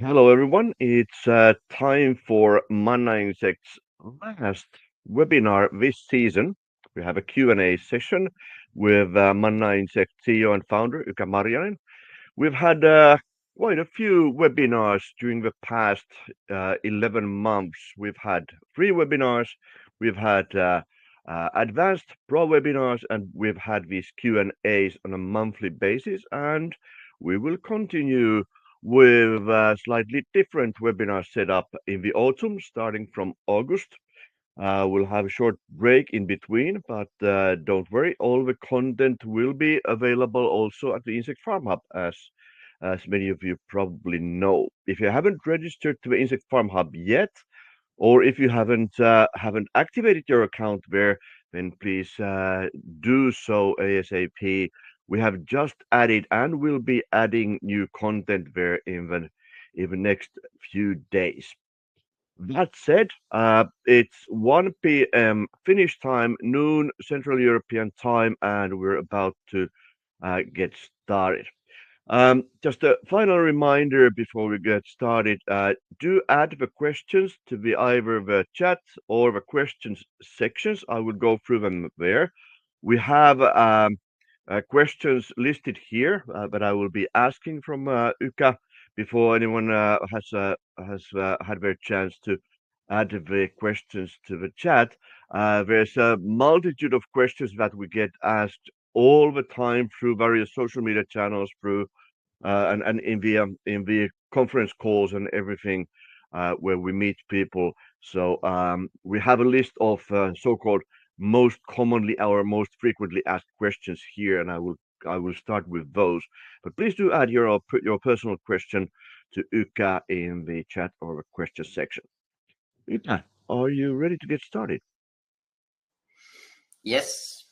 Hello, everyone. It's time for Manna Insect's last webinar this season. We have a Q&A session with Manna Insect CEO and founder, Marjanen. We've had quite a few webinars during the past 11 months. We've had free webinars, we've had advanced pro webinars, and we've had these Q&As on a monthly basis. And we will continue with a slightly different webinar setup in the autumn, starting from August. We'll have a short break in between, but don't worry, all the content will be available also at the Insect Farm Hub, as many of you probably know. If you haven't registered to the Insect Farm Hub yet, or if you haven't activated your account there, then please do so ASAP. We have just added and will be adding new content there in the next few days. That said, it's 1 p.m. Finnish time, noon Central European time, and we're about to get started. Just a final reminder before we get started, do add the questions to either the chat or the questions sections. I will go through them there. We have questions listed here that I will be asking from Yka before anyone has had their chance to add the questions to the chat. There's a multitude of questions that we get asked all the time through various social media channels, through and in the conference calls and everything where we meet people. So we have a list of so-called most commonly or most frequently asked questions here, and I will start with those. But please do add your personal question to Yka in the chat or the question section. Yka, are you ready to get started? Yes.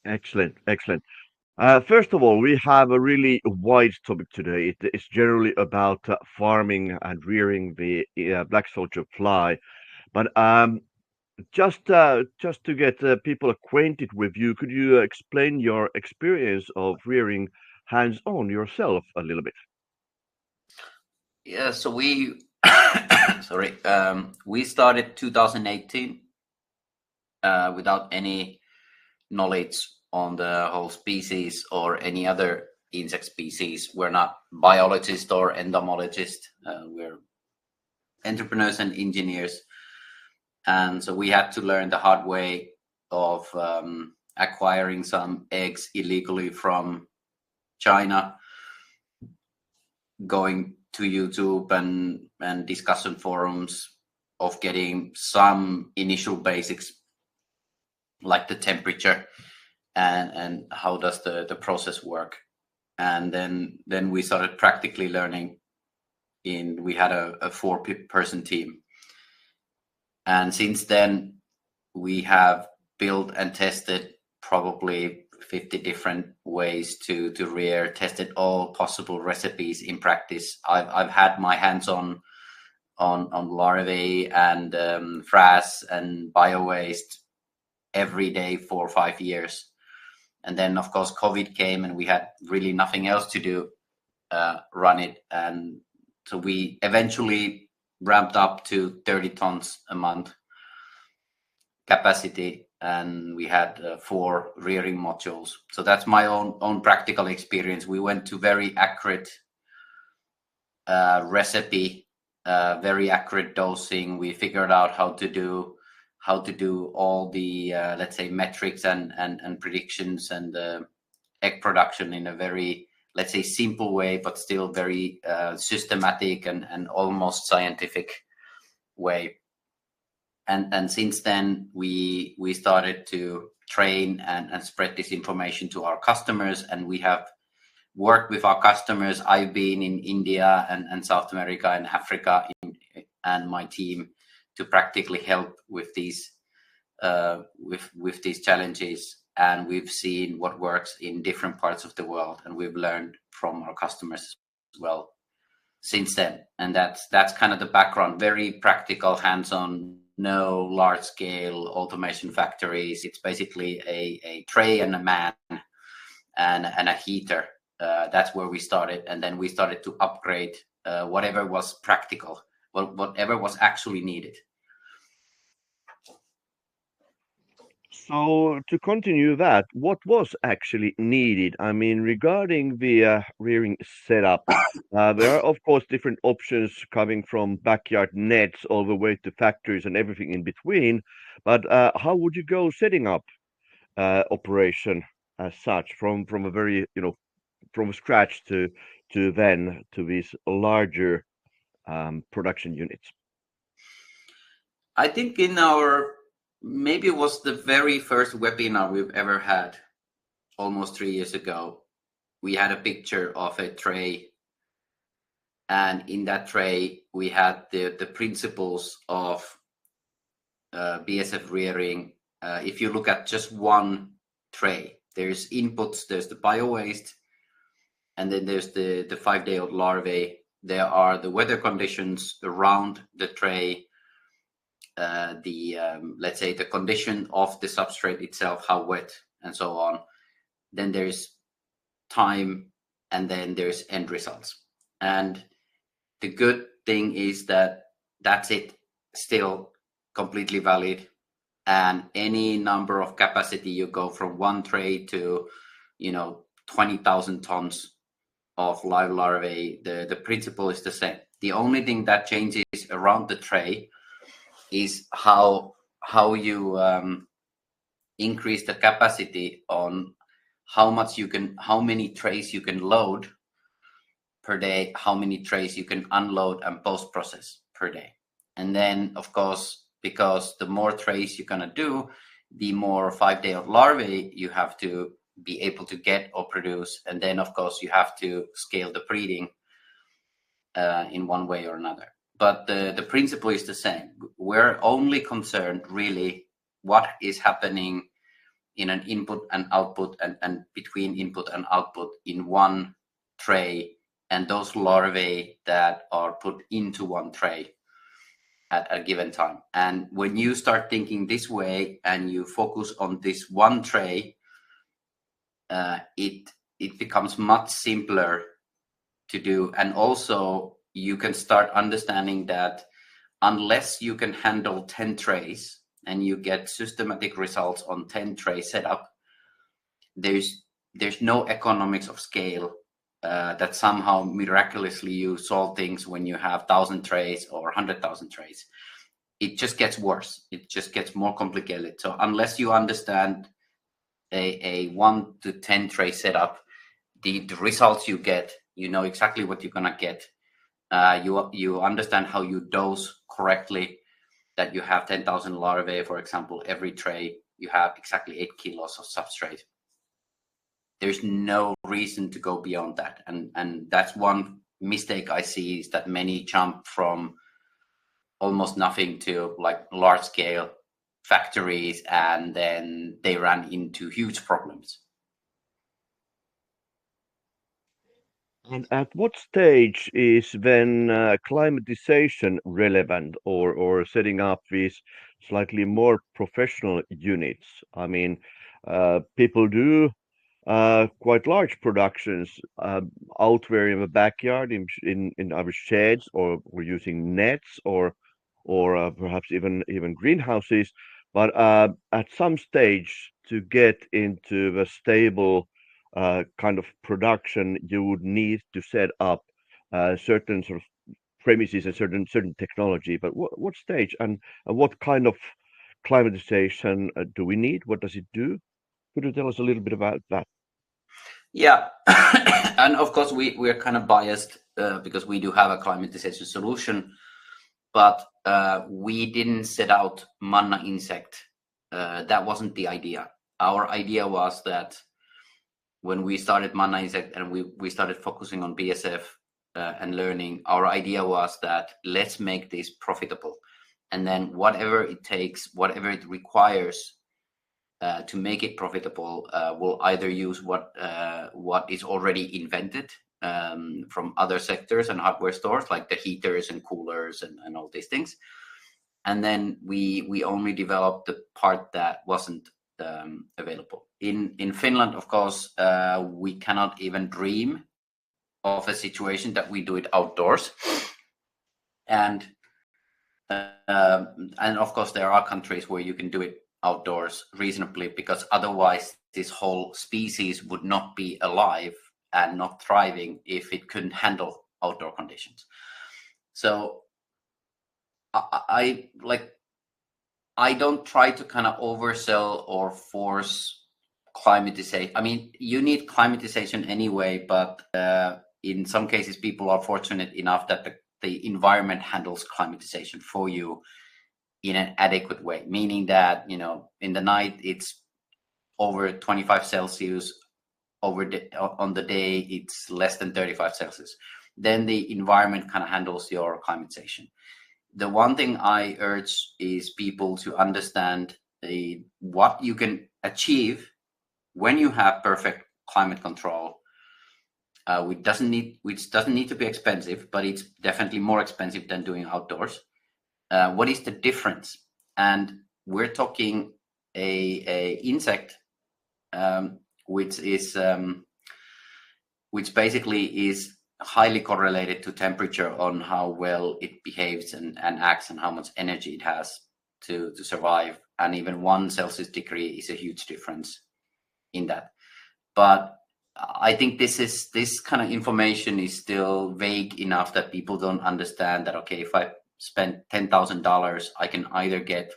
Excellent, excellent. First of all, we have a really wide topic today. It's generally about farming and rearing the black soldier fly. But just to get people acquainted with you, could you explain your experience of rearing hands-on yourself a little bit? Yeah. So we, sorry, we started 2018 without any knowledge on the whole species or any other insect species. We're not biologists or entomologists. We're entrepreneurs and engineers, and so we had to learn the hard way of acquiring some eggs illegally from China, going to YouTube and discussion forums of getting some initial basics like the temperature and how does the process work. And then we started practically learning. We had a 4-person team, and since then we have built and tested probably 50 different ways to rear, tested all possible recipes in practice. I've had my hands on larvae and frass and bio waste every day for 5 years. And then of course COVID came and we had really nothing else to do, run it. And so we eventually ramped up to 30 tons a month capacity, and we had 4 rearing modules. So that's my own practical experience. We went to very accurate recipe, very accurate dosing. We figured out how to do all the let's say metrics and predictions and egg production in a very, let's say, simple way, but still very systematic and almost scientific way. And since then we started to train and spread this information to our customers, and we have worked with our customers. I've been in India and South America and Africa and my team to practically help with these with these challenges, and we've seen what works in different parts of the world, and we've learned from our customers as well since then. And that's kind of the background. Very practical, hands-on, no large scale automation factories. It's basically a tray and a man and a heater. That's where we started, and then we started to upgrade whatever was practical, whatever was actually needed. So to continue that, what was actually needed? I mean, regarding the rearing setup, there are of course different options coming from backyard nets all the way to factories and everything in between. But how would you go setting up operation as such from a very from scratch to then to these larger production units? I think in our, maybe it was the very first webinar we've ever had, almost 3 years ago, we had a picture of a tray, and in that tray we had the principles of BSF rearing. If you look at just one tray, there's inputs, there's the bio waste, and then there's the 5-day-old larvae. There are the weather conditions around the tray, let's say the condition of the substrate itself, how wet and so on. Then there's time, and then there's end results. And the good thing is that that's it, still completely valid. And any number of capacity, you go from one tray to 20,000 tons of live larvae, the principle is the same. The only thing that changes around the tray is how you increase the capacity on how many trays you can load per day, how many trays you can unload and post process per day. And then of course, because the more trays you're gonna do, the more 5-day-old larvae you have to be able to get or produce. And then of course you have to scale the breeding in one way or another. But the principle is the same. We're only concerned really what is happening in an input and output, and between input and output in one tray, and those larvae that are put into one tray at a given time. And when you start thinking this way and you focus on this one tray, it becomes much simpler to do. And also you can start understanding that unless you can handle 10 trays and you get systematic results on 10 tray setup, there's no economics of scale that somehow miraculously you solve things when you have 1,000 trays or 100,000 trays. It just gets worse. It just gets more complicated. So unless you understand a 1 to 10 tray setup, the results you get, you know exactly what you're gonna get. You understand how you dose correctly, that you have 10,000 larvae, for example, every tray, you have exactly 8 kilos of substrate. There's no reason to go beyond that. And that's one mistake I see, is that many jump from almost nothing to like large scale factories, and then they run into huge problems. And at what stage is then climatization relevant, or setting up these slightly more professional units? I mean, people do quite large productions out there in the backyard, in our sheds, or using nets, or perhaps even greenhouses. But at some stage, to get into the stable kind of production, you would need to set up certain sort of premises and certain technology. But what stage and what kind of climatization do we need? What does it do? Could you tell us a little bit about that? Yeah. And of course we're kind of biased because we do have a climatization solution, but we didn't set out Manna Insect. That wasn't the idea. Our idea was that when we started Manna Insect and we started focusing on BSF and learning, our idea was that let's make this profitable, and then whatever it takes, whatever it requires to make it profitable, we'll either use what is already invented from other sectors and hardware stores, like the heaters and coolers and all these things, and then we only developed the part that wasn't available in Finland. Of course, we cannot even dream of a situation that we do it outdoors. And and of course there are countries where you can do it outdoors reasonably, because otherwise this whole species would not be alive and not thriving if it couldn't handle outdoor conditions. So I don't try to kind of oversell or force climatization. I mean, you need climatization anyway, but in some cases people are fortunate enough that the environment handles climatization for you in an adequate way, meaning that, you know, in the night it's over 25 Celsius, on the day it's less than 35 Celsius. Then the environment kind of handles your climatization. The one thing I urge is people to understand what you can achieve when you have perfect climate control, which doesn't need to be expensive, but it's definitely more expensive than doing outdoors. What is the difference? And we're talking a insect, which basically is highly correlated to temperature on how well it behaves and acts and how much energy it has to survive. And even 1 Celsius degree is a huge difference in that. But I think this kind of information is still vague enough that people don't understand that, okay, if I spend $10,000, I can either get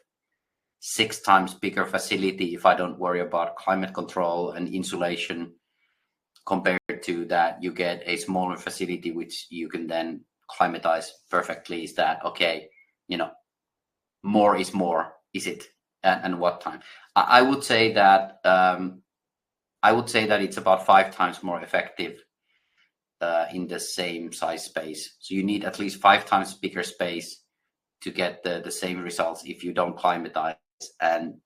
6 times bigger facility if I don't worry about climate control and insulation, compared to that you get a smaller facility which you can then climatize perfectly. Is that okay? You know, more is more, is it? And what time? I would say that it's about 5 times more effective in the same size space. So you need at least 5 times bigger space to get the same results if you don't climatize. And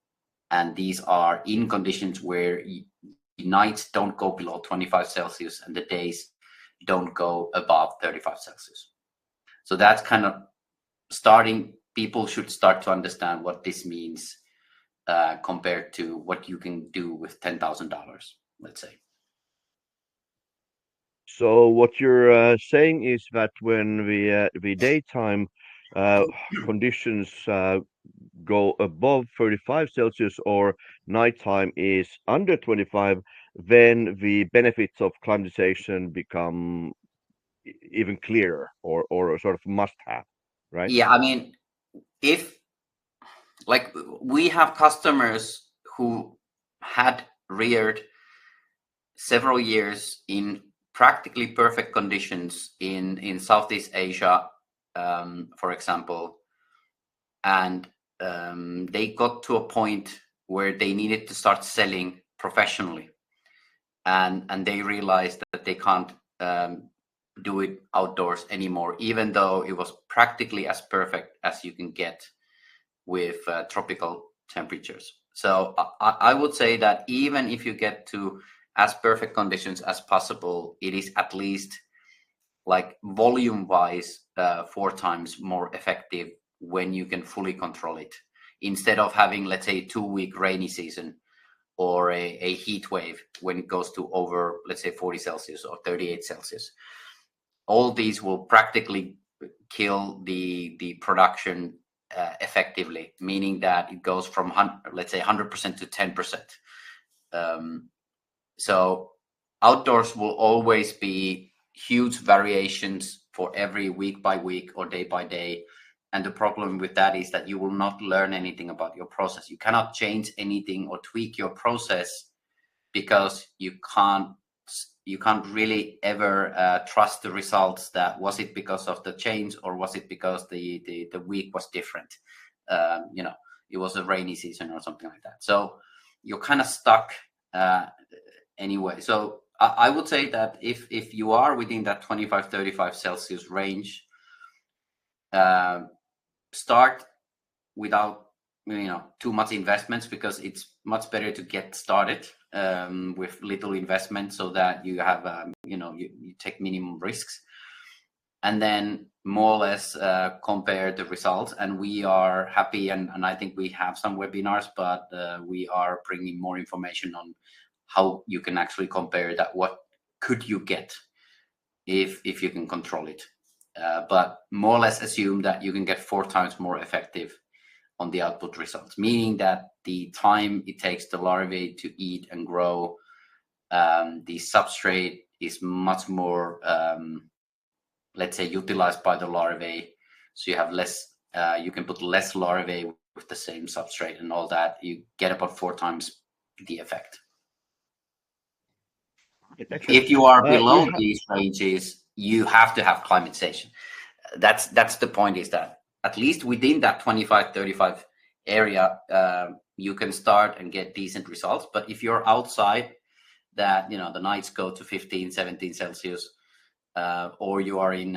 these are in conditions where the nights don't go below 25 Celsius and the days don't go above 35 Celsius. So that's kind of starting. People should start to understand what this means compared to what you can do with $10,000, let's say. So what you're saying is that when the daytime uh, conditions go above 35 Celsius or nighttime is under 25, then the benefits of climatization become even clearer, or a sort of must have, right? Yeah, I mean, if like we have customers who had reared several years in practically perfect conditions in Southeast Asia, for example, and they got to a point where they needed to start selling professionally, and they realized that they can't do it outdoors anymore, even though it was practically as perfect as you can get with tropical temperatures. So I would say that even if you get to as perfect conditions as possible, it is at least, like, volume wise 4 times more effective when you can fully control it, instead of having, let's say, a 2-week rainy season or a heat wave when it goes to over, let's say, 40 Celsius or 38 Celsius. All these will practically kill the production effectively, meaning that it goes from, let's say, 100% to 10%. So outdoors will always be huge variations for every week by week or day by day. And the problem with that is that you will not learn anything about your process. You cannot change anything or tweak your process, because you can't really ever trust the results. That was it because of the change, or was it because the week was different? You know, it was a rainy season or something like that. So you're kind of stuck anyway. So I would say that if you are within that 25-35 Celsius range, start without, you know, too much investments, because it's much better to get started with little investment, so that you have you know, you take minimum risks, and then more or less compare the results. And we are happy, and I think we have some webinars, but we are bringing more information on how you can actually compare that. What could you get if you can control it. But more or less assume that you can get 4 times more effective on the output results, meaning that the time it takes the larvae to eat and grow, the substrate is much more, let's say, utilized by the larvae. So you have less, you can put less larvae with the same substrate and all that. You get about 4 times the effect. Excellent. If you are below these ranges, you have to have climatization. That's the point, is that at least within that 25-35 area, you can start and get decent results. But if you're outside that, the nights go to 15, 17 Celsius, or you are in,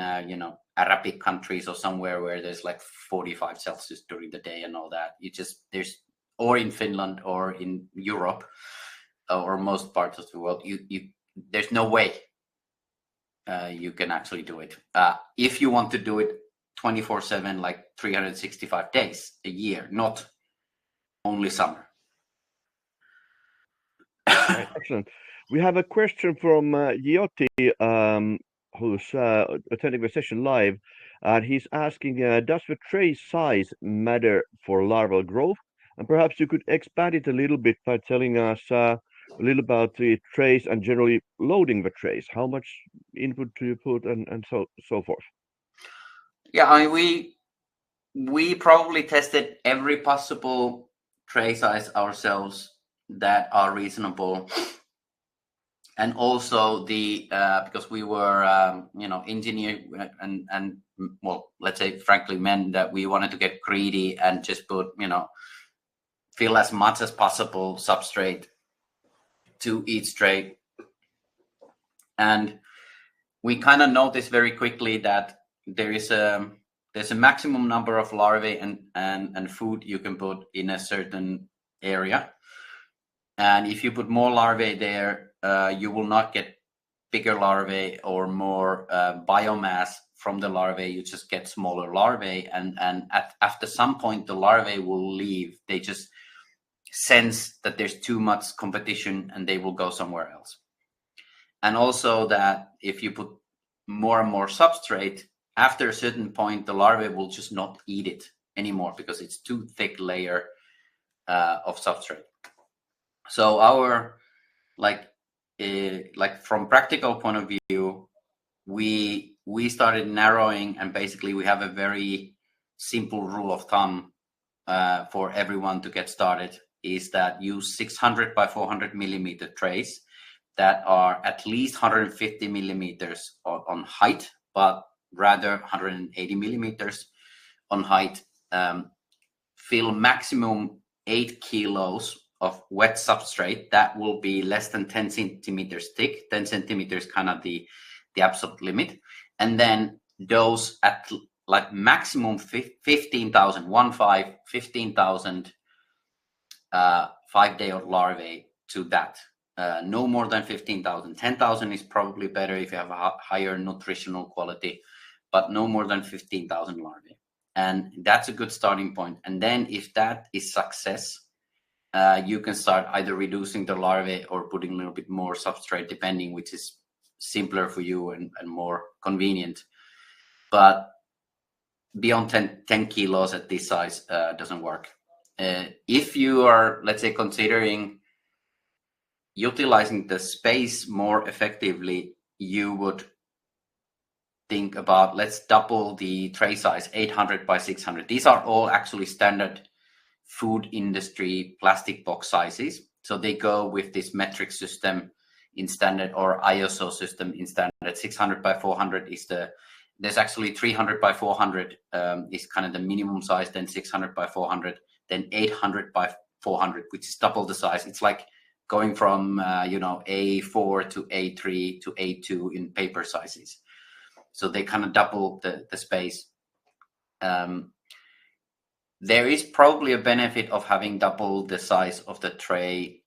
Arabic countries or somewhere where there's like 45 Celsius during the day and all that, or in Finland or in Europe or most parts of the world, there's no way you can actually do it. If you want to do it 24/7, like 365 days a year, not only summer. Right, excellent. We have a question from Yoti, who's attending the session live, and he's asking, does the tray size matter for larval growth? And perhaps you could expand it a little bit by telling us a little about the trays and generally loading the trays. How much input do you put, and so forth? Yeah, I mean, we probably tested every possible tray size ourselves that are reasonable. And also because we were, engineer and well, let's say frankly, men that we wanted to get greedy and just put, fill as much as possible substrate to each tray. And we kind of noticed very quickly that there's a maximum number of larvae and food you can put in a certain area. And if you put more larvae there, you will not get bigger larvae or more biomass from the larvae. You just get smaller larvae, and after some point the larvae will leave. They just sense that there's too much competition and they will go somewhere else. And also that if you put more and more substrate, after a certain point the larvae will just not eat it anymore because it's too thick layer of substrate. So our like from practical point of view, we started narrowing, and basically we have a very simple rule of thumb for everyone to get started, is that use 600 by 400 millimeter trays that are at least 150 millimeters on height, but rather 180 millimeters on height. Fill maximum 8 kilos of wet substrate that will be less than 10 centimeters thick. 10 centimeters kind of the absolute limit. And then dose at like maximum 15,000 5-day-old larvae to that. No more than 15,000. 10,000 is probably better if you have a higher nutritional quality, but no more than 15,000 larvae. And that's a good starting point. And then if that is success, you can start either reducing the larvae or putting a little bit more substrate, depending which is simpler for you and more convenient. But beyond 10 kilos at this size doesn't work. If you are, let's say, considering utilizing the space more effectively, you would think about, let's double the tray size, 800 by 600. These are all actually standard food industry plastic box sizes. So they go with this metric system in standard, or ISO system in standard. 600 by 400 is there's actually 300 by 400 is kind of the minimum size, then 600 by 400, then 800 by 400, which is double the size. It's like going from, A4 to A3 to A2 in paper sizes. So they kind of double the space. There is probably a benefit of having double the size of the tray,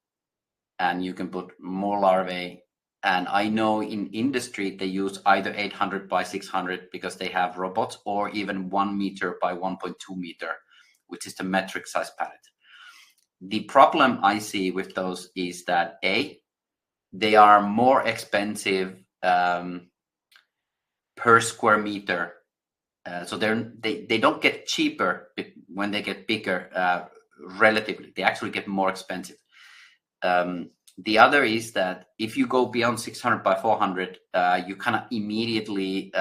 and you can put more larvae. And I know in industry they use either 800 by 600 because they have robots, or even 1 meter by 1.2 meter, which is the metric size pallet. The problem I see with those is that they are more expensive per square meter. So they don't get cheaper when they get bigger. Relatively, they actually get more expensive. The other is that if you go beyond 600 by 400, you kind of immediately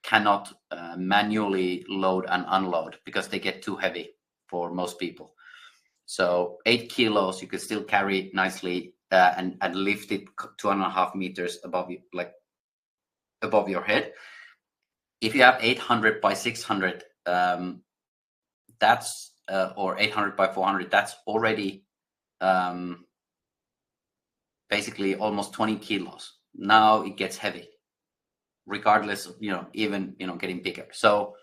cannot manually load and unload because they get too heavy for most people. So 8 kilos you can still carry nicely and lift it 2.5 meters above you, like above your head. If you have 800 by 600, that's or 800 by 400, that's already basically almost 20 kilos. Now it gets heavy, regardless of, even, getting bigger. So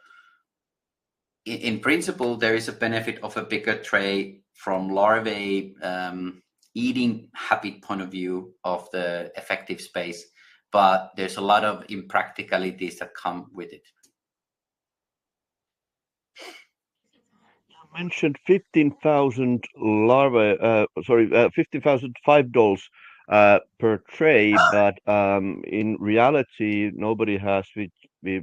in principle, there is a benefit of a bigger tray from larvae eating habit point of view of the effective space, but there's a lot of impracticalities that come with it. You mentioned 15,000 larvae, $15,000 per tray, but in reality, nobody has the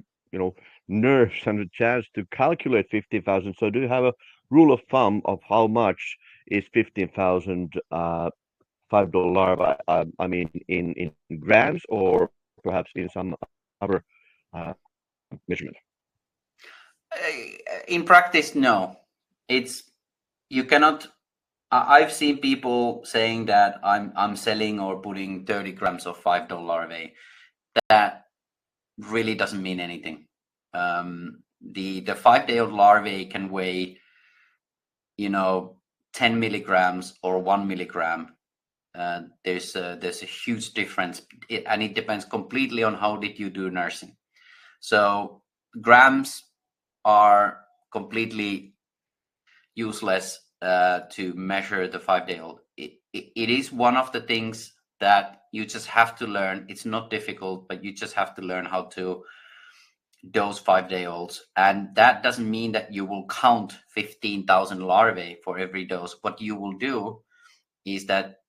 nerves and the chance to calculate 50,000. So, do you have a rule of thumb of how much is 15,000 $5 larvae? I mean, in grams or perhaps in some other measurement? In practice, no. You cannot. I've seen people saying that I'm selling or putting 30 grams of $5 larvae. That really doesn't mean anything. The 5-day-old larvae can weigh 10 milligrams or 1 milligram. There's a huge difference, and it depends completely on how did you do nursing. So grams are completely useless to measure the 5-day-old. It is one of the things that you just have to learn. It's not difficult, but you just have to learn how to dose 5-day-olds. And that doesn't mean that you will count 15,000 larvae for every dose. What you will do is that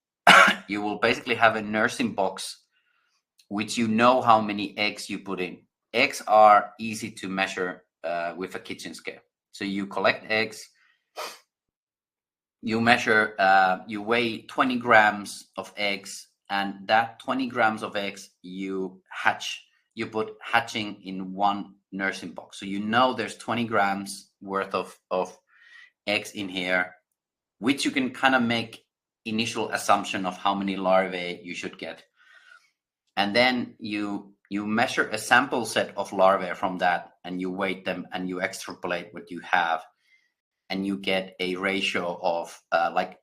you will basically have a nursing box, which how many eggs you put in. Eggs are easy to measure with a kitchen scale. So you collect eggs, you measure, you weigh 20 grams of eggs, and that 20 grams of eggs you put hatching in one nursing box. So there's 20 grams worth of eggs in here, which you can kind of make initial assumption of how many larvae you should get. And then you measure a sample set of larvae from that, and you weight them, and you extrapolate what you have, and you get a ratio of like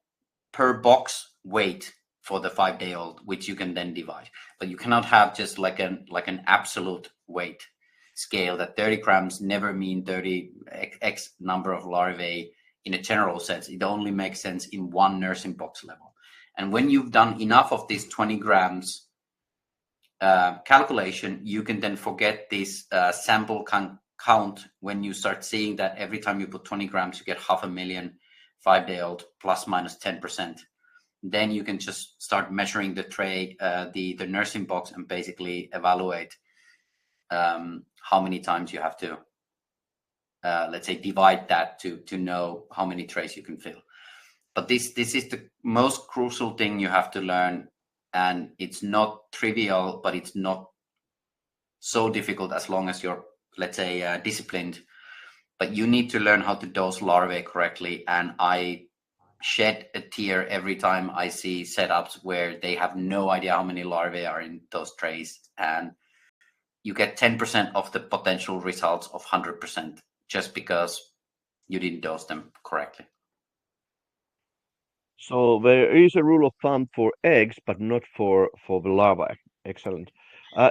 per box weight for the 5-day-old, which you can then divide. But you cannot have just like an absolute weight scale, that 30 grams never mean 30 X number of larvae in a general sense. It only makes sense in one nursing box level. And when you've done enough of these 20 grams calculation, you can then forget this sample count when you start seeing that every time you put 20 grams, you get 500,000 5-day-old plus minus 10%. Then you can just start measuring the tray, the nursing box, and basically evaluate how many times you have to, let's say, divide that to know how many trays you can fill. But this is the most crucial thing you have to learn, and it's not trivial, but it's not so difficult as long as you're, let's say, disciplined. But you need to learn how to dose larvae correctly, and I shed a tear every time I see setups where they have no idea how many larvae are in those trays, and you get 10% of the potential results of 100% just because you didn't dose them correctly. So there is a rule of thumb for eggs, but not for the larvae. Excellent.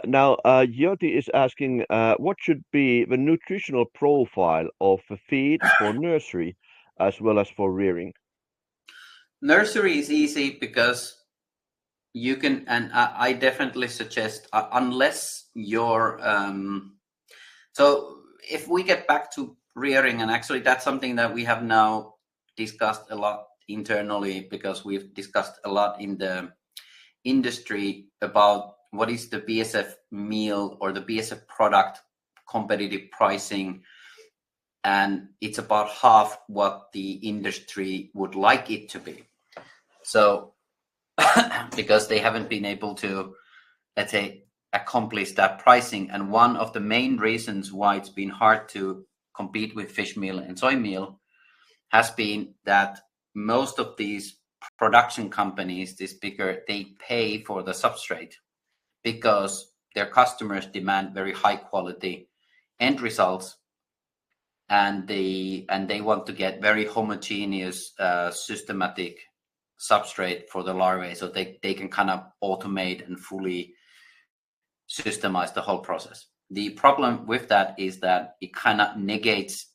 Now, Jyoti is asking, what should be the nutritional profile of the feed for nursery as well as for rearing? Nursery is easy because you can, and I definitely suggest, unless you're, so if we get back to rearing, and actually that's something that we have now discussed a lot internally, because we've discussed a lot in the industry about what is the BSF meal or the BSF product competitive pricing, and it's about half what the industry would like it to be. So because they haven't been able to, let's say, accomplish that pricing. And one of the main reasons why it's been hard to compete with fish meal and soy meal has been that most of these production companies, this bigger, they pay for the substrate because their customers demand very high quality end results, and they want to get very homogeneous systematic substrate for the larvae, so they can kind of automate and fully systemize the whole process. The problem with that is that it kind of negates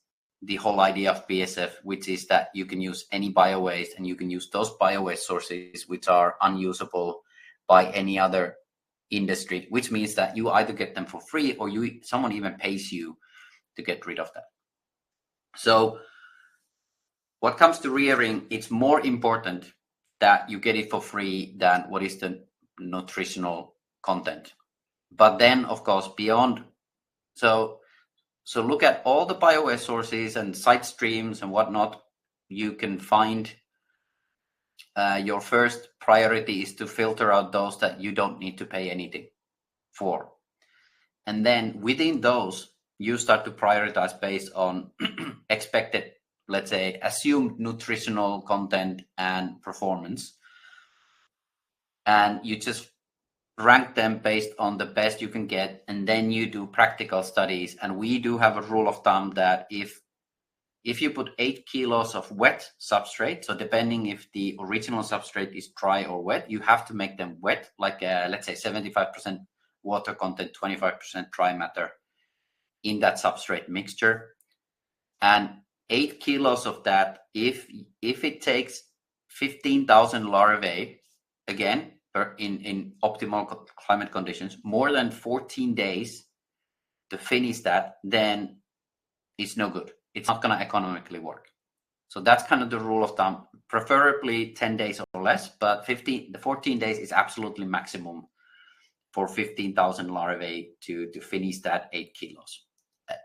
the whole idea of BSF, which is that you can use any biowaste, and you can use those biowaste sources which are unusable by any other industry, which means that you either get them for free or someone even pays you to get rid of that. So what comes to rearing, it's more important that you get it for free than what is the nutritional content. But then, of course, beyond, so look at all the biowaste sources and side streams and whatnot you can find. Your first priority is to filter out those that you don't need to pay anything for. And then within those, you start to prioritize based on expected, let's say, assumed nutritional content and performance. And you just rank them based on the best you can get, and then you do practical studies. And we do have a rule of thumb that if you put 8 kilos of wet substrate, so depending if the original substrate is dry or wet, you have to make them wet, like let's say 75% water content, 25% dry matter in that substrate mixture. And 8 kilos of that, if it takes 15,000 larvae, again, in optimal climate conditions, more than 14 days to finish that, then it's no good. It's not going to economically work. So that's kind of the rule of thumb, preferably 10 days or less, but 14 days is absolutely maximum for 15,000 larvae to finish that 8 kilos.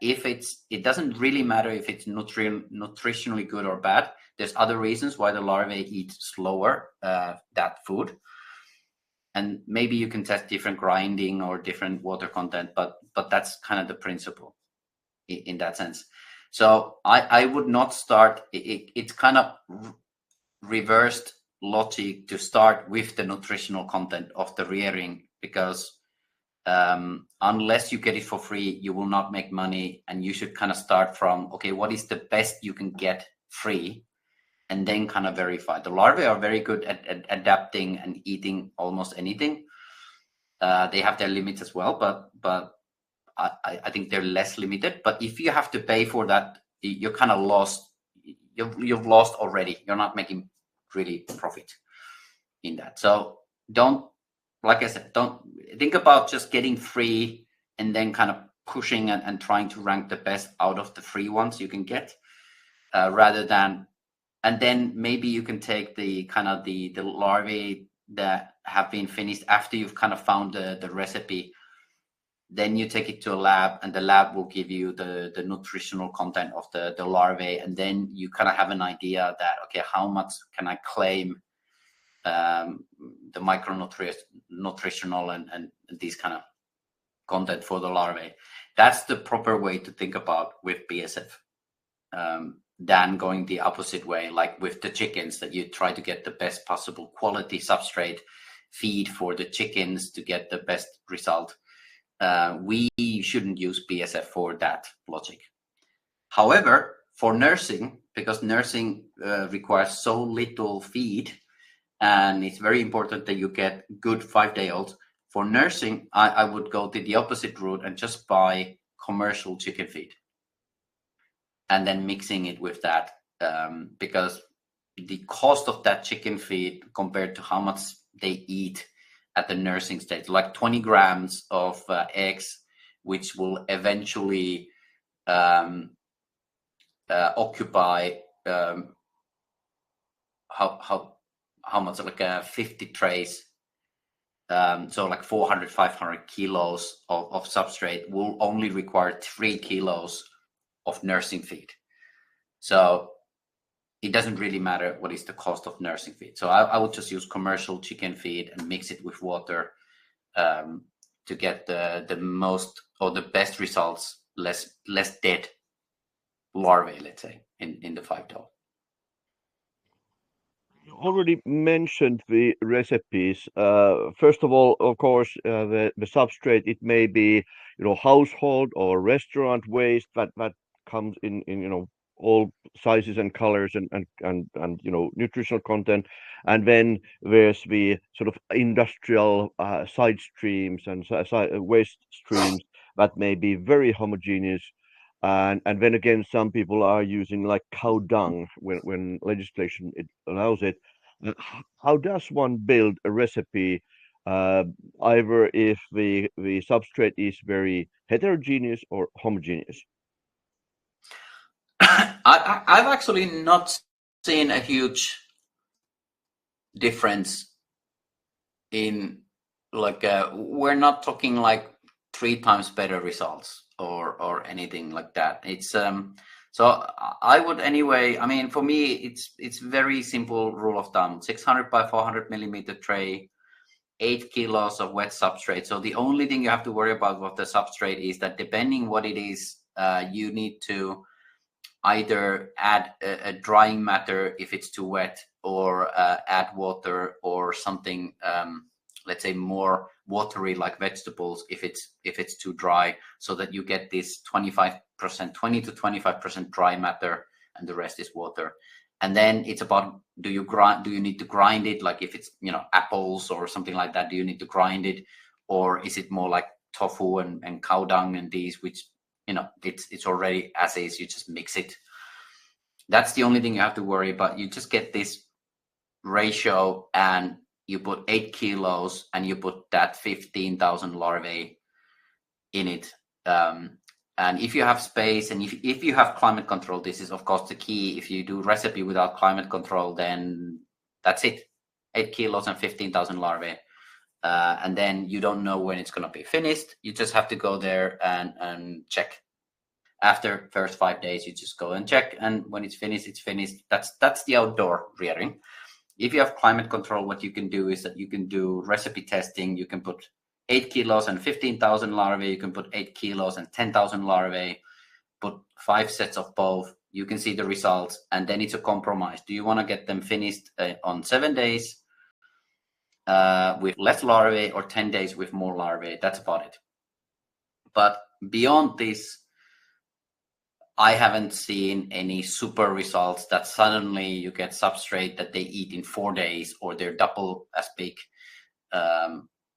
It doesn't really matter if it's nutritionally good or bad. There's other reasons why the larvae eat slower that food. And maybe you can test different grinding or different water content, but that's kind of the principle in that sense. So I would not start, it's kind of reversed logic to start with the nutritional content of the rearing, because unless you get it for free, you will not make money. And you should kind of start from, okay, what is the best you can get free? And then kind of verify. The larvae are very good at adapting and eating almost anything. They have their limits as well, but I think they're less limited. But if you have to pay for that, you're kind of lost. You've lost already. You're not making really profit in that. So don't, like I said, don't think about just getting free and then kind of pushing and trying to rank the best out of the free ones you can get, rather than. And then maybe you can take the kind of the larvae that have been finished after you've kind of found the recipe. Then you take it to a lab, and the lab will give you the nutritional content of the larvae. And then you kind of have an idea that, okay, how much can I claim the micronutritional and these kind of content for the larvae. That's the proper way to think about with BSF. Than going the opposite way, like with the chickens, that you try to get the best possible quality substrate feed for the chickens to get the best result. We shouldn't use BSF for that logic. However, for nursing, because nursing requires so little feed, and it's very important that you get good 5-day-olds. For nursing, I would go to the opposite route and just buy commercial chicken feed. And then mixing it with that, because the cost of that chicken feed compared to how much they eat at the nursing stage, like 20 grams of eggs, which will eventually occupy how much, like 50 trays so like 400, 500 kilos of substrate will only require 3 kilos of nursing feed. So it doesn't really matter what is the cost of nursing feed. So I would just use commercial chicken feed and mix it with water to get the most or the best results, less dead larvae, let's say, in the 5-dough. You already mentioned the recipes. First of all, of course, the substrate, it may be, household or restaurant waste that comes in, all sizes and colors and nutritional content. And then there's the sort of industrial side streams and waste streams that may be very homogeneous. And then again, some people are using like cow dung when legislation it allows it. How does one build a recipe, uh, either if the substrate is very heterogeneous or homogeneous? I've actually not seen a huge difference in like we're not talking like 3 times better results or anything like that. It's so I would anyway. I mean, for me, it's very simple rule of thumb: 600 by 400 millimeter tray, 8 kilos of wet substrate. So the only thing you have to worry about with the substrate is that depending what it is, you need to either add a drying matter if it's too wet, or add water or something, let's say more watery like vegetables if it's too dry, so that you get this 25%, 20 to 25% dry matter, and the rest is water. And then it's about, do you need to grind it, like if it's apples or something like that, do you need to grind it, or is it more like tofu and cow dung and these, which it's already as is, you just mix it. That's the only thing you have to worry about. You just get this ratio, and you put 8 kilos and you put that 15,000 larvae in it. And if you have space and if you have climate control, this is of course the key. If you do recipe without climate control, then that's it. 8 kilos and 15,000 larvae. And then you don't know when it's going to be finished. You just have to go there and check. After first 5 days, you just go and check, and when it's finished, it's finished. That's the outdoor rearing. If you have climate control, what you can do is that you can do recipe testing. You can put 8 kilos and 15,000 larvae. You can put 8 kilos and 10,000 larvae. Put 5 sets of both. You can see the results, and then it's a compromise. Do you want to get them finished on 7 days with less larvae, or 10 days with more larvae? That's about it. But beyond this, I haven't seen any super results that suddenly you get substrate that they eat in 4 days, or they're double as big,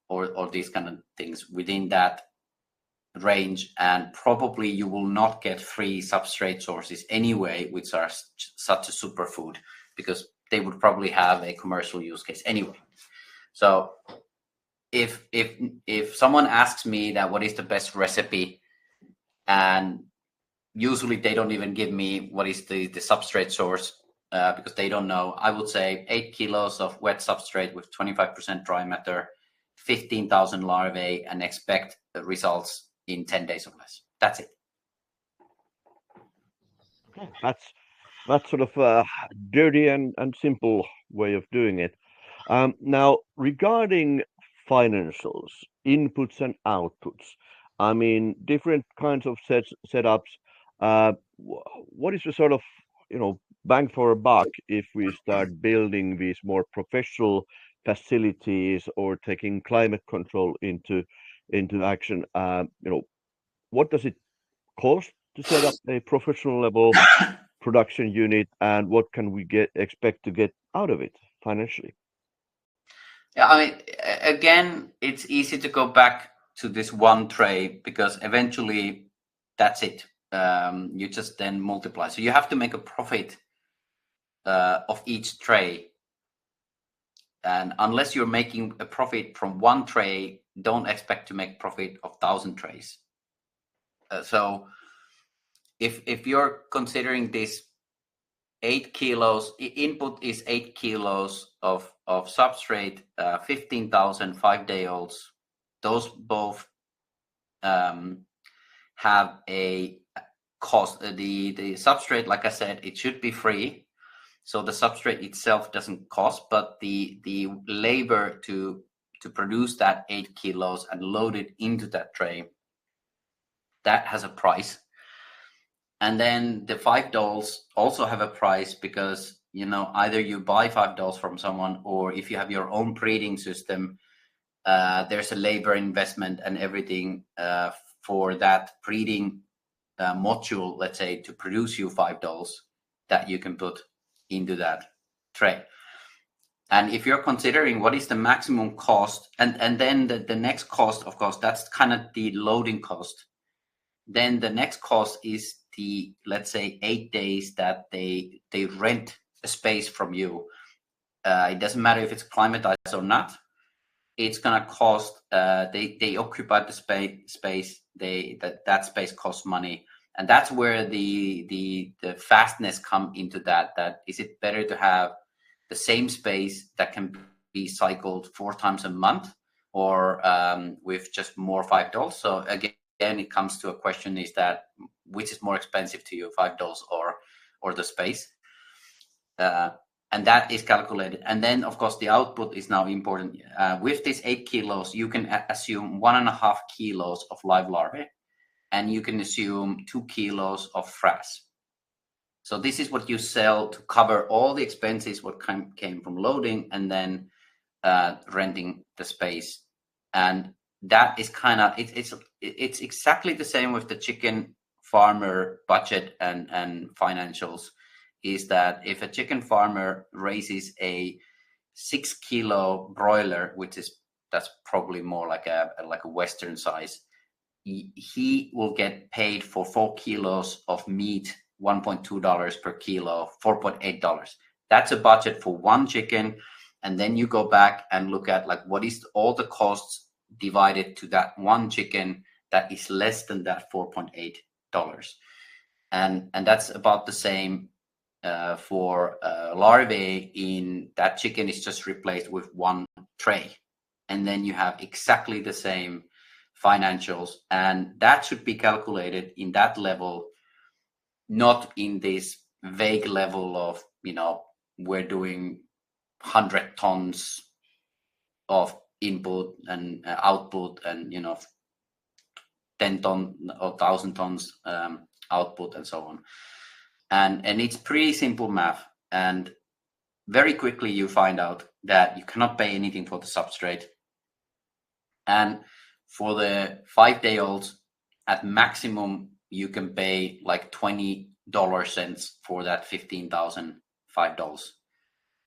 or these kind of things within that range. And probably you will not get free substrate sources anyway, which are such a superfood, because they would probably have a commercial use case anyway. So if someone asks me that what is the best recipe, and usually they don't even give me what is the substrate source, because they don't know, I would say 8 kilos of wet substrate with 25% dry matter, 15,000 larvae, and expect the results in 10 days or less. That's it. That's sort of a dirty and simple way of doing it. Now, regarding financials, inputs and outputs, I mean, different kinds of setups. What is the sort of, bang for a buck if we start building these more professional facilities or taking climate control into action? What does it cost to set up a professional level production unit, and what can we expect to get out of it financially? Yeah, I mean, again, it's easy to go back to this one tray, because eventually that's it. You just then multiply. So you have to make a profit of each tray. And unless you're making a profit from one tray, don't expect to make profit of 1,000 trays. So if you're considering this 8 kilos. Input is 8 kilos of substrate, 15,000 5-day olds. Those both um, have a cost. The substrate, like I said, it should be free. So the substrate itself doesn't cost, but the labor to produce that 8 kilos and load it into that tray, that has a price. And then the $5 also have a price because either you buy $5 from someone, or if you have your own breeding system, there's a labor investment and everything for that breeding module, let's say, to produce you $5 that you can put into that tray. And if you're considering what is the maximum cost, and then the next cost, of course, that's kind of the loading cost. Then the next cost is the, let's say, 8 days that they rent a space from you. It doesn't matter if it's climatized or not. It's gonna cost. They occupy the space. That space costs money, and that's where the fastness come into that. That is it better to have the same space that can be cycled 4 times a month, or with just more $5? So again, it comes to a question: is that which is more expensive to you, $5 or the space? And that is calculated. And then, of course, the output is now important. With these 8 kilos, you can assume 1.5 kilos of live larvae, and you can assume 2 kilos of frass. So this is what you sell to cover all the expenses, what came from loading and then renting the space. And that is kind of, it's exactly the same with the chicken farmer budget and financials. Is that if a chicken farmer raises a 6-kilo broiler, that's probably more like a Western size, he will get paid for 4 kilos of meat, $1.2 per kilo, $4.8. That's a budget for one chicken. And then you go back and look at like what is all the costs divided to that one chicken that is less than that $4.8. And that's about the same for larvae. In that chicken is just replaced with one tray, and then you have exactly the same financials, and that should be calculated in that level, not in this vague level of we're doing 100 tons of input and output, and 10 ton or 1,000 tons output and so on. And it's pretty simple math, and very quickly you find out that you cannot pay anything for the substrate. And for the 5-day-olds, at maximum you can pay like $20 cents for that 15,000 $5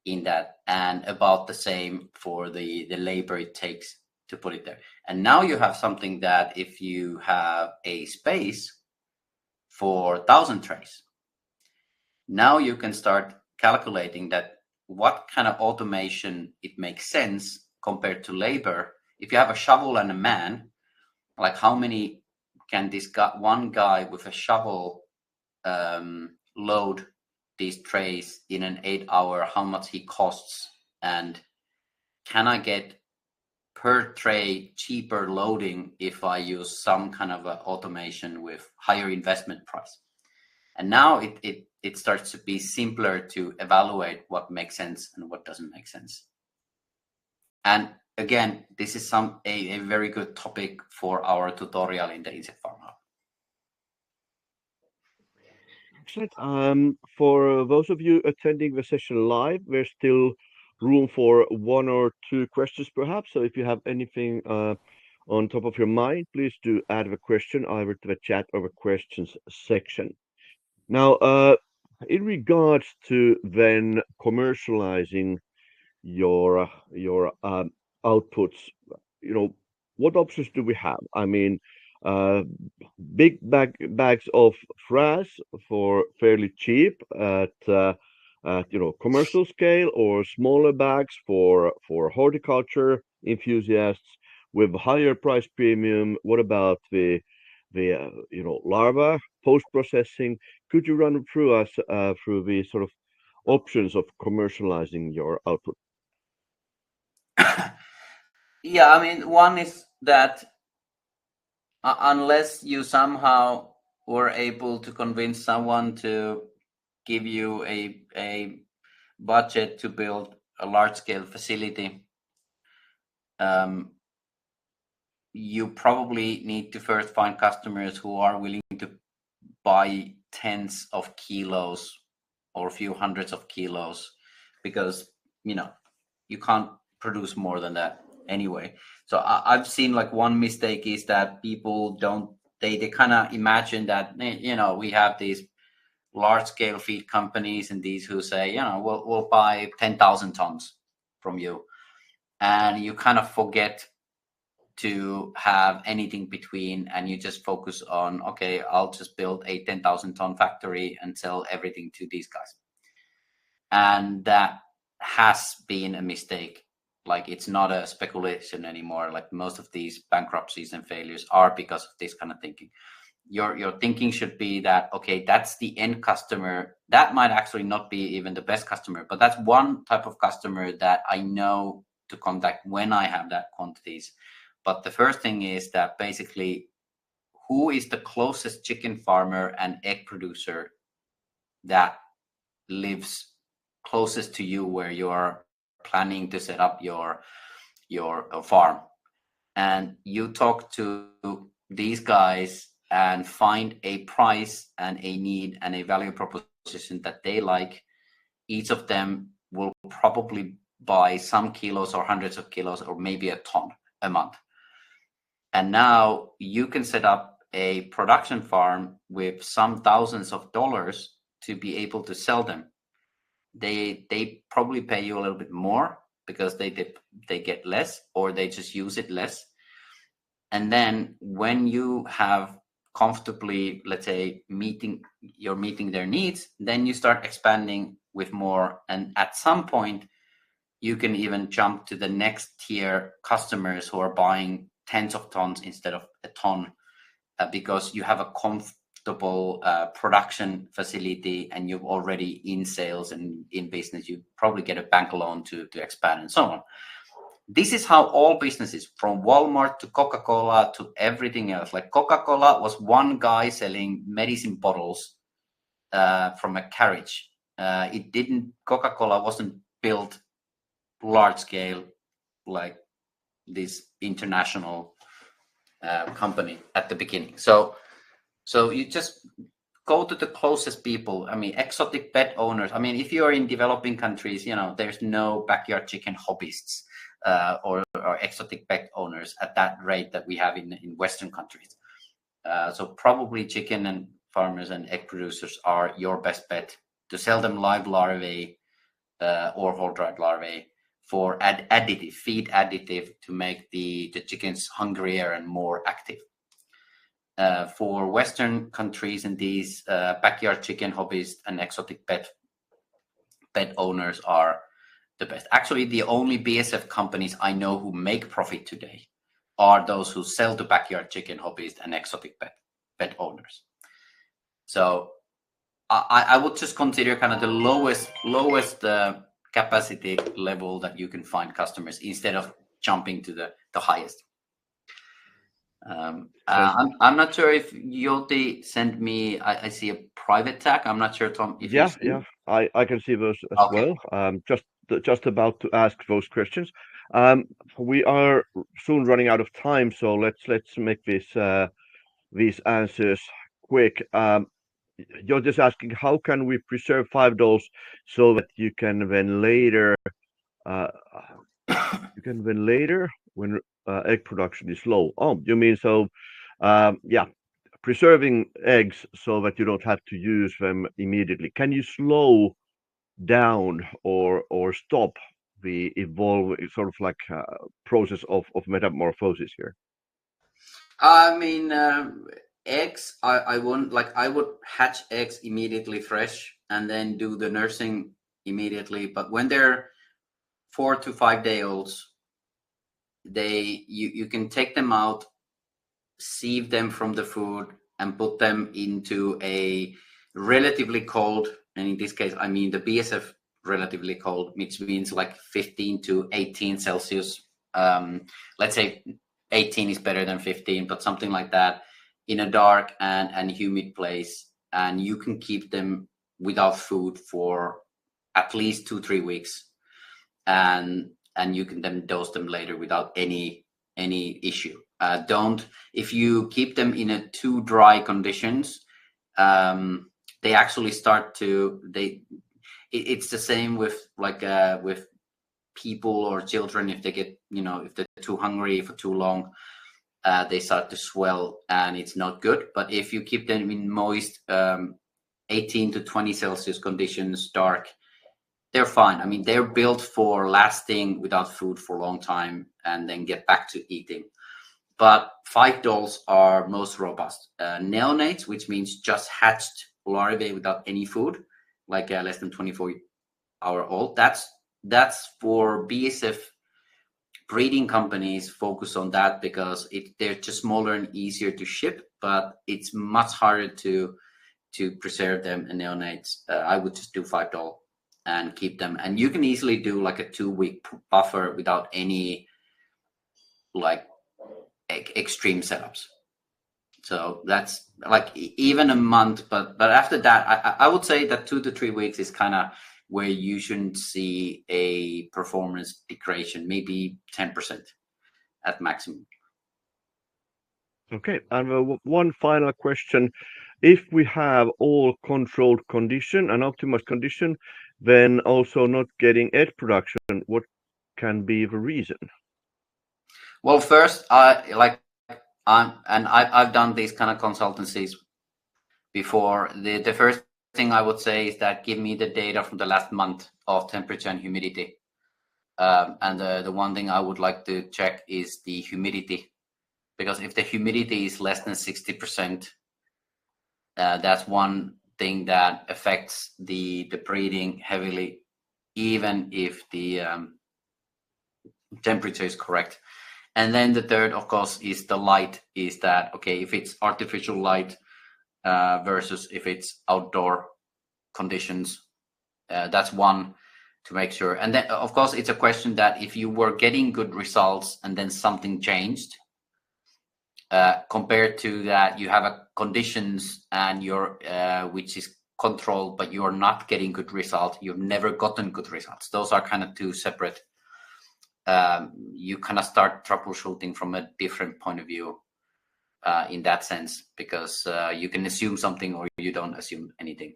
in that, and about the same for the labor it takes to put it there. And now you have something that if you have a space for 1,000 trays, now you can start calculating that what kind of automation it makes sense compared to labor. If you have a shovel and a man, like how many can this one guy with a shovel load these trays in an 8-hour, how much he costs, and can I get per tray cheaper loading if I use some kind of automation with higher investment price? And now it starts to be simpler to evaluate what makes sense and what doesn't make sense. And again, this is a very good topic for our tutorial in the Insect Farm Hub. Excellent. For those of you attending the session live, there's still room for 1 or 2 questions perhaps. So if you have anything on top of your mind, please do add the question either to the chat or the questions section. Now, in regards to then commercializing your outputs, what options do we have? I mean, uh, big bags of frass for fairly cheap at commercial scale, or smaller bags for horticulture enthusiasts with higher price premium. What about the larva post processing? Could you run through us through the sort of options of commercializing your output? Yeah, I mean, one is that unless you somehow were able to convince someone to give you a budget to build a large scale facility, um, you probably need to first find customers who are willing to buy tens of kilos or a few hundreds of kilos, because you can't produce more than that anyway. So I've seen, like, one mistake is that people don't, they kind of imagine that we have these large scale feed companies and these who say, we'll buy 10,000 tons from you, and you kind of forget to have anything between, and you just focus on, okay, I'll just build a 10,000 ton factory and sell everything to these guys. And that has been a mistake. Like, it's not a speculation anymore. Like, most of these bankruptcies and failures are because of this kind of thinking. Your thinking should be that, okay, that's the end customer. That might actually not be even the best customer, but that's one type of customer that I know to contact when I have that quantities. But the first thing is that basically, who is the closest chicken farmer and egg producer that lives closest to you, where you're planning to set up your farm, and you talk to these guys and find a price and a need and a value proposition that they like. Each of them will probably buy some kilos or hundreds of kilos or maybe a ton a month. And now you can set up a production farm with some thousands of dollars to be able to sell them. They probably pay you a little bit more because they get less, or they just use it less. And then when you have comfortably, let's say, meeting their needs, then you start expanding with more, and at some point you can even jump to the next tier customers who are buying tens of tons instead of a ton, because you have a comfortable production facility and you've already in sales and in business. You probably get a bank loan to expand and so on. This is how all businesses, from Walmart to Coca-Cola to everything else. Like, Coca-Cola was one guy selling medicine bottles from a carriage. Coca-Cola wasn't built large scale like this international company at the beginning. So you just go to the closest people. I mean, exotic pet owners. I mean, if you're in developing countries, there's no backyard chicken hobbyists or exotic pet owners at that rate that we have in Western countries. So probably chicken and farmers and egg producers are your best bet to sell them live larvae or whole dried larvae for feed additive to make the chickens hungrier and more active. For Western countries and these backyard chicken hobbyists and exotic pet owners are the best. Actually, the only BSF companies I know who make profit today are those who sell to backyard chicken hobbyists and exotic pet owners. So I would just consider kind of the lowest capacity level that you can find customers instead of jumping to the highest. I'm not sure if Yoti sent me. I see a private tag. I'm not sure, Tom, if you see. Yeah, I can see those as Okay. well. Just about to ask those questions. We are soon running out of time, so let's make these answers quick. You're just asking, how can we preserve $5 so that you can then later uh, when egg production is low. Oh, you mean so? Yeah, preserving eggs so that you don't have to use them immediately. Can you slow down or stop the evolve sort of like process of metamorphosis here? I mean, eggs. I wouldn't like. I would hatch eggs immediately fresh and then do the nursing immediately. But when they're 4 to 5 day olds, you can take them out, sieve them from the food, and put them into a relatively cold And in this case, I mean the BSF relatively cold, which means like 15 to 18 Celsius. Let's say 18 is better than 15, but something like that, in a dark and humid place. And you can keep them without food for at least 2-3 weeks. And you can then dose them later without any issue. Don't If you keep them in a too dry conditions, they actually start to it's the same with with people or children. If they get, if they're too hungry for too long, they start to swell, and it's not good. But if you keep them in moist, 18 to 20 Celsius conditions, dark, they're fine. I mean, they're built for lasting without food for a long time and then get back to eating. But fight dolls are most robust. Neonates, which means just hatched larvae without any food, like less than 24-hour old. That's for BSF breeding companies. Focus on that because they're just smaller and easier to ship, but it's much harder to preserve them in neonates. I would just do fight doll and keep them, and you can easily do like a 2-week buffer without any like extreme setups. So that's like even a month, but after that, I would say that 2 to 3 weeks is kind of where you shouldn't see a performance degradation, maybe 10% at maximum. Okay, and one final question. If we have all controlled condition and optimized condition, then also not getting egg production, what can be the reason? Well, first, I've done these kind of consultancies before. The first thing I would say is that give me the data from the last month of temperature and humidity. And the one thing I would like to check is the humidity, because if the humidity is less than 60%, that's one thing that affects the breeding heavily, even if the temperature is correct. And then the third, of course, is the light. Is that okay? If it's artificial light versus if it's outdoor conditions, that's one to make sure. And then, of course, it's a question that if you were getting good results and then something changed, compared to that you have a conditions and you're which is controlled, but you're not getting good results. You've never gotten good results. Those are kind of two separate. You kind of start troubleshooting from a different point of view in that sense, because you can assume something or you don't assume anything.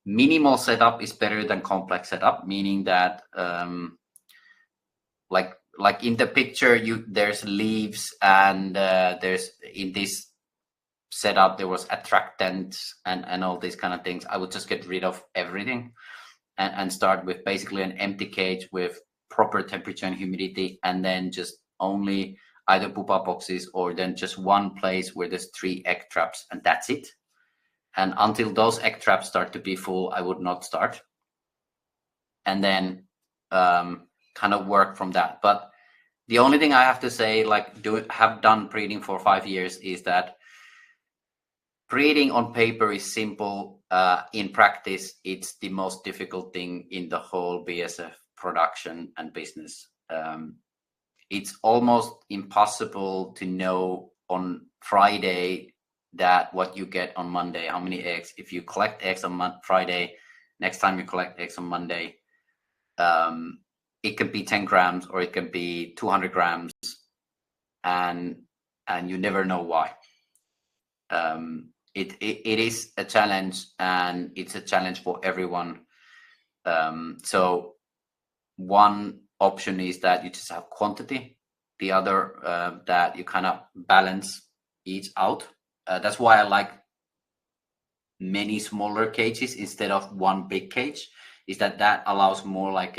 Minimal setup is better than complex setup, meaning that like in the picture, there's leaves and there's in this setup there was attractants and all these kind of things. I would just get rid of everything and start with basically an empty cage with proper temperature and humidity, and then just only either pupa boxes or then just one place where there's 3 egg traps, and that's it. And until those egg traps start to be full, I would not start. And then kind of work from that. But the only thing I have to say, like have done breeding for 5 years, is that breeding on paper is simple. In practice, it's the most difficult thing in the whole BSF production and business. It's almost impossible to know on Friday that what you get on Monday, how many eggs. If you collect eggs on Friday, next time you collect eggs on Monday, it could be 10 grams or it could be 200 grams, and you never know why. It is a challenge, and it's a challenge for everyone. So one option is that you just have quantity. The other, that you kind of balance each out. That's why I like many smaller cages instead of one big cage, is that allows more like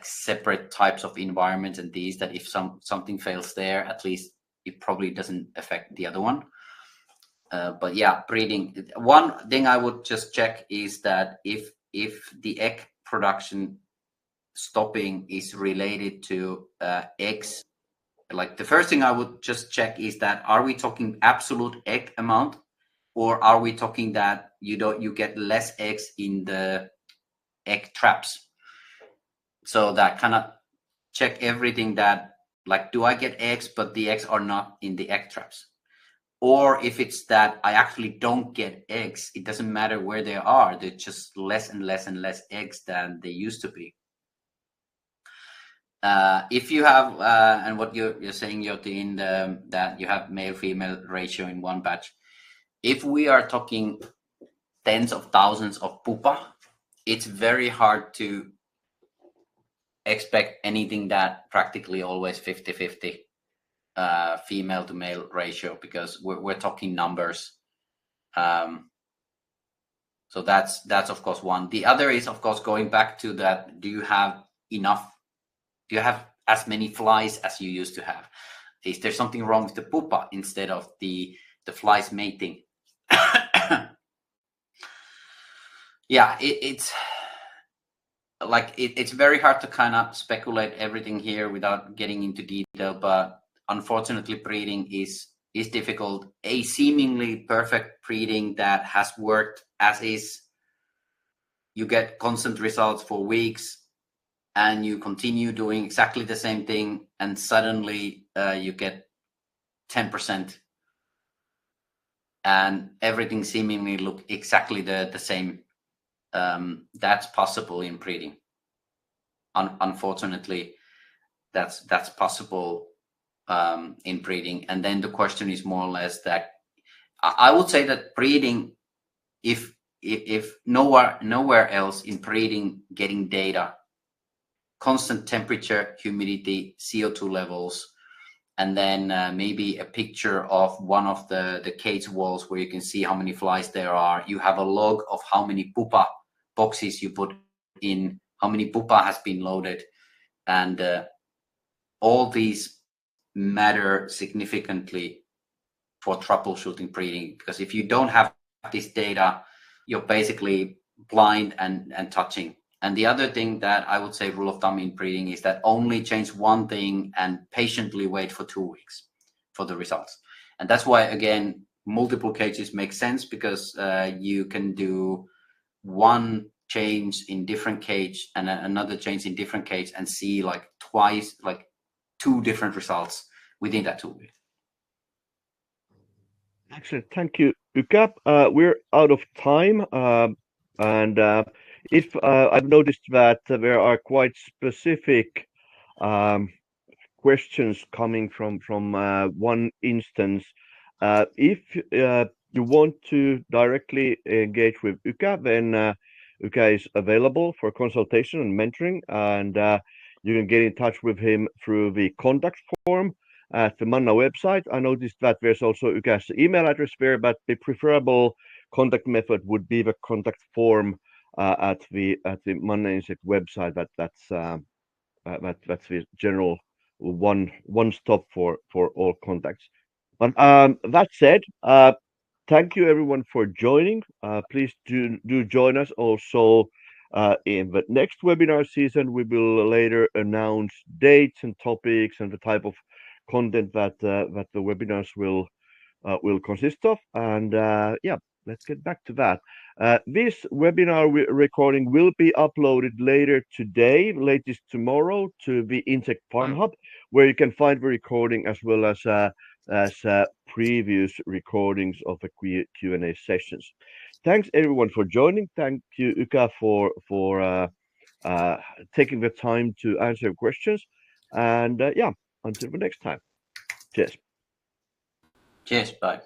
separate types of environments, and these that if something fails there, at least it probably doesn't affect the other one. But yeah, breeding, one thing I would just check is that if the egg production stopping is related to eggs, like the first thing I would just check is that are we talking absolute egg amount, or are we talking that you get less eggs in the egg traps. So that kind of check everything that, like, do I get eggs but the eggs are not in the egg traps? Or if it's that I actually don't get eggs, it doesn't matter where they are, they're just less and less and less eggs than they used to be. If you have, and what you're saying, Joti, in that you have male-female ratio in one batch, if we are talking tens of thousands of pupa, it's very hard to expect anything that practically always 50-50 female to male ratio, because we're talking numbers. So that's of course one. The other is, of course, going back to that, do you have as many flies as you used to have? Is there something wrong with the pupa instead of the flies mating? Yeah, it's like it's very hard to kind of speculate everything here without getting into detail, but unfortunately breeding is difficult. A seemingly perfect breeding that has worked as is, you get constant results for weeks and you continue doing exactly the same thing, and suddenly you get 10% and everything seemingly look exactly the same. That's possible in breeding. Unfortunately, that's possible in breeding. And then the question is more or less that I would say that breeding, if nowhere else in breeding, getting data, constant temperature, humidity, CO2 levels, and then maybe a picture of one of the cage walls where you can see how many flies there are. You have a log of how many pupa boxes you put in, how many pupa has been loaded, and all these matter significantly for troubleshooting breeding, because if you don't have this data, you're basically blind and touching. And the other thing that I would say, rule of thumb in breeding, is that only change one thing and patiently wait for 2 weeks for the results. And that's why, again, multiple cages make sense, because you can do one change in different cage and another change in different cage and see like twice, like 2 different results within that 2 weeks. Excellent. Thank you, Uka. We're out of time. And if I've noticed that there are quite specific um, questions coming from one instance. If you want to directly engage with Uka, then Uka is available for consultation and mentoring, and you can get in touch with him through the contact form at the Manna website. I noticed that there's also Uka's email address there, but the preferable contact method would be the contact form at the Manna Insect website. That's the general one stop for all contacts. But that said, thank you everyone for joining. Please do join us also in the next webinar season. We will later announce dates and topics and the type of content that that the webinars will consist of. And yeah, let's get back to that. This webinar recording will be uploaded later today, latest tomorrow, to the Insect Farm Hub, where you can find the recording as well as previous recordings of the Q&A sessions. Thanks everyone for joining. Thank you, Uka, for taking the time to answer questions. And yeah, until the next time. Cheers. Cheers. Bye.